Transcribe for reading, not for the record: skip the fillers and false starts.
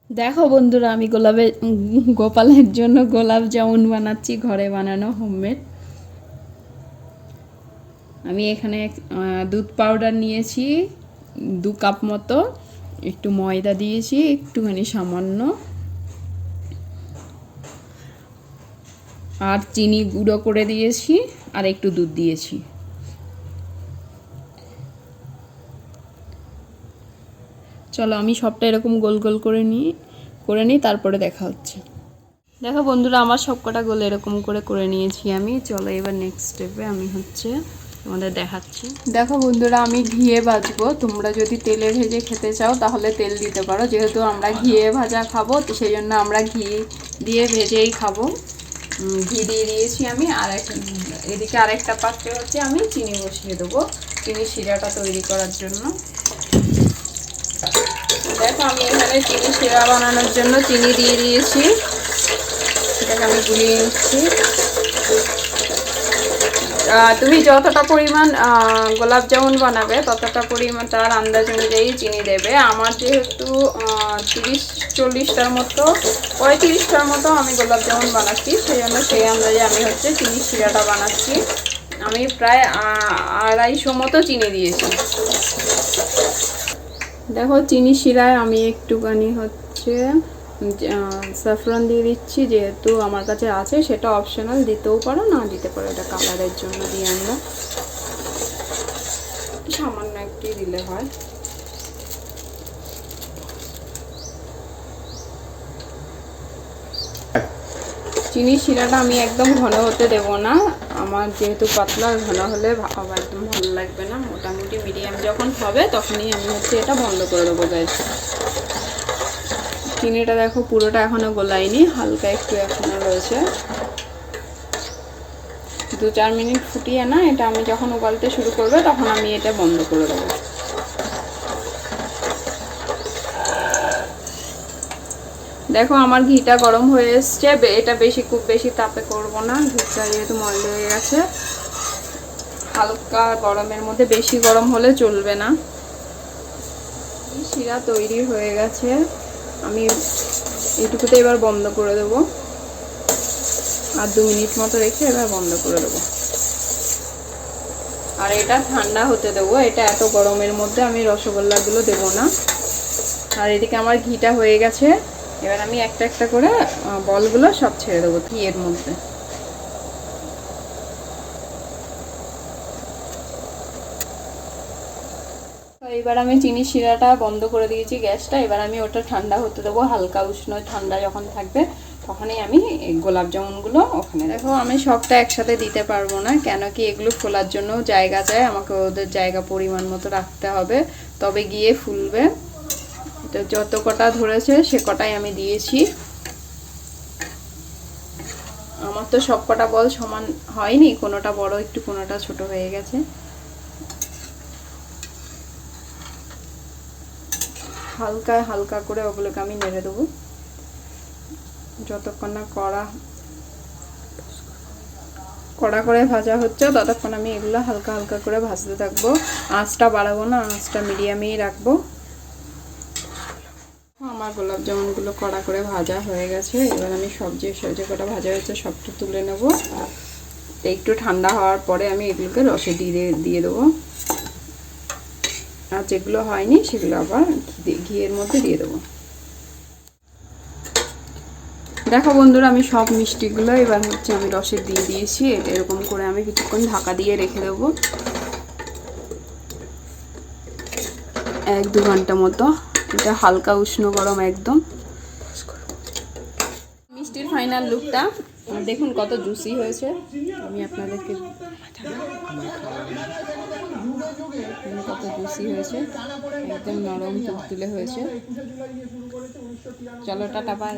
দেখো বন্ধুরা, আমি গোপালের জন্য গোলাপ জামুন বানাচ্ছি, ঘরে বানানো হোমমেড। আমি এখানে দুধ পাউডার নিয়েছি 2 কাপ মতো, একটু ময়দা দিয়েছি একটুখানি সামান্য, আর চিনি গুঁড়ো করে দিয়েছি, আর একটু দুধ দিয়েছি। চলো আমি সবটা এরকম গোল গোল করে নিই, তারপরে দেখা হচ্ছে। দেখো বন্ধুরা, আমার সবকটা গোল এরকম করে নিয়েছি আমি। চলো এবার নেক্সট স্টেপে আমি তোমাদের দেখাচ্ছি। দেখো বন্ধুরা, আমি ঘিয়ে ভাজবো। তোমরা যদি তেলে ভেজে খেতে চাও তাহলে তেল দিতে পারো, যেহেতু আমরা ঘিয়ে ভাজা খাবো তো সেই জন্য আমরা ঘি দিয়ে ভেজেই খাবো। ঘি দিয়ে দিয়েছি আমি। আর এদিকে আরেকটা পাত্রে আমি চিনি বসিয়ে দেবো, চিনি শিরাটা তৈরি করার জন্য। দেখো আমি এখানে চিনি শিরা বানানোর জন্য চিনি দিয়ে দিয়েছি, সেটাকে আমি গুলিয়ে নিচ্ছি। তুমি যতটা পরিমাণ গোলাপ জামুন বানাবে ততটা পরিমাণ তার আন্দাজ অনুযায়ী চিনি দেবে। আমার যেহেতু 30-40টার মতো 35টার মতো আমি গোলাপ জামুন বানাচ্ছি, সেই জন্য সেই আন্দাজে আমি চিনি শিরাটা বানাচ্ছি। আমি প্রায় 250 মতো চিনি দিয়েছি। দেখো চিনি শিরায় আমি একটুখানি স্যাফরন দিয়ে দিচ্ছি, যেহেতু আমার কাছে আছে। সেটা অপশনাল, দিতেও পারো না দিতে পারো, এটা কালারের জন্য দিই আমরা। সামান্য একটু দিলে হয়। চিনি শিরাটা আমি একদম ঘন হতে দেব না, আমার যেহেতু পাতলা, ঘন হলে একদম ভালো লাগবে না। মোটামুটি মিডিয়াম যখন হবে তখনই আমি এটা বন্ধ করে দেবো গ্যাস। চিনিটা দেখো পুরোটা এখনো গোলায়নি, হালকা একটু এখনো রয়েছে। 2-4 মিনিট ফুটিয়ে না, এটা আমি যখন উবালতে শুরু করবে তখন আমি এটা বন্ধ করে দেবো। দেখো আমার ঘিটা গরম হয়ে এসছে। এটা খুব বেশি তাপে করব না, ঘিটা যেহেতু ময়লা হয়ে গেছে। হালকা গরমের মধ্যে, বেশি গরম হলে চলবে না। শিরা তৈরি হয়ে গেছে, আমি এইটুকুতে এবার বন্ধ করে দেব। আর 2 মিনিট মতো রেখে এবার বন্ধ করে দেবো। আর এটা ঠান্ডা হতে দেবো। এটা এত গরমের মধ্যে আমি রসগোল্লাগুলো দেবো না। আর এদিকে আমার ঘিটা হয়ে গেছে, এবার আমি একটা একটা করে বলগুলো সব ছেড়ে দেবো ঘিয়ের মধ্যে। এবার আমি চিনি শিরাটা বন্ধ করে দিয়েছি গ্যাসটা। এবার আমি ওটা ঠান্ডা হতে দেবো, হালকা উষ্ণ ঠান্ডা যখন থাকবে তখনই আমি গোলাপ জামুনগুলো ওখানে। দেখো আমি সবটা একসাথে দিতে পারবো না, কেন কি এগুলো ফোলার জন্য জায়গা চাই, আমাকে ওদের জায়গা পরিমাণ মতো রাখতে হবে, তবে গিয়ে ফুলবে। তো যত কটা ধরেছে সে কটাই আমি দিয়েছি। আমার তো সব কটা বল সমান হয়নি, কোনোটা বড় একটু, কোনোটা ছোট হয়ে গেছে। হালকা হালকা করে ওগুলোকে আমি নেড়ে দেবো, যতক্ষণ না কড়া করে ভাজা হচ্ছে ততক্ষণ আমি এগুলো হালকা হালকা করে ভাজতে থাকবো। আঁচটা বাড়াবো না, আঁচটা মিডিয়ামেই রাখবো। আমার গোলাপ জামুনগুলো কড়া করে ভাজা হয়ে গেছে। এবার আমি যে কটা ভাজা হয়েছে সবটা তুলে নেব। একটু ঠান্ডা হওয়ার পরে আমি এগুলোকে রসে দিয়ে দেবো। আর যেগুলো হয়নি সেগুলো আবার ঘিয়ের মধ্যে দিয়ে দেবো। দেখো বন্ধুরা, আমি সব মিষ্টিগুলো এবার আমি রসে দিয়ে দিয়েছি। এরকম করে আমি কিছুক্ষণ ঢাকা দিয়ে রেখে দেবো, 1-2 ঘন্টা মতো। এটা হালকা উষ্ণ গরম একদম। মিষ্টির ফাইনাল লুকটা দেখুন কত জুসি হয়েছে। আমি আপনাদেরকে কত জুসি হয়েছে, একদম নরম তুলতুলে হয়েছে। চলো টাটা, বাই।